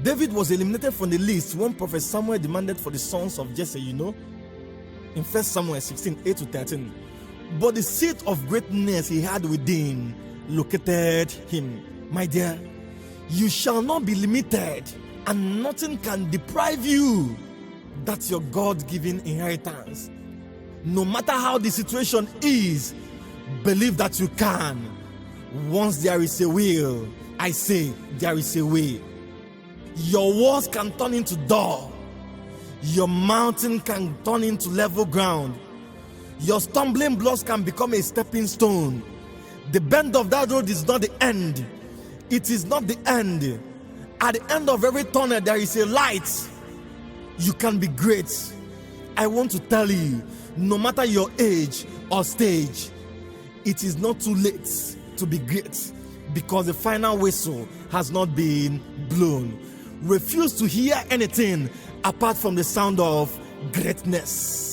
David was eliminated from the list when Prophet Samuel demanded for the sons of Jesse, in 1 Samuel 16, 8-13. But the seed of greatness he had within located him. My dear, you shall not be limited, and nothing can deprive you. That's your God-given inheritance. No matter how the situation is, believe that you can. Once there is a will, I say there is a way. Your walls can turn into door. Your mountain can turn into level ground. Your stumbling blocks can become a stepping stone. The bend of that road is not the end. It is not the end. At the end of every tunnel, there is a light. You can be great. I want to tell you, no matter your age or stage, it is not too late to be great, because the final whistle has not been blown. Refuse to hear anything apart from the sound of greatness.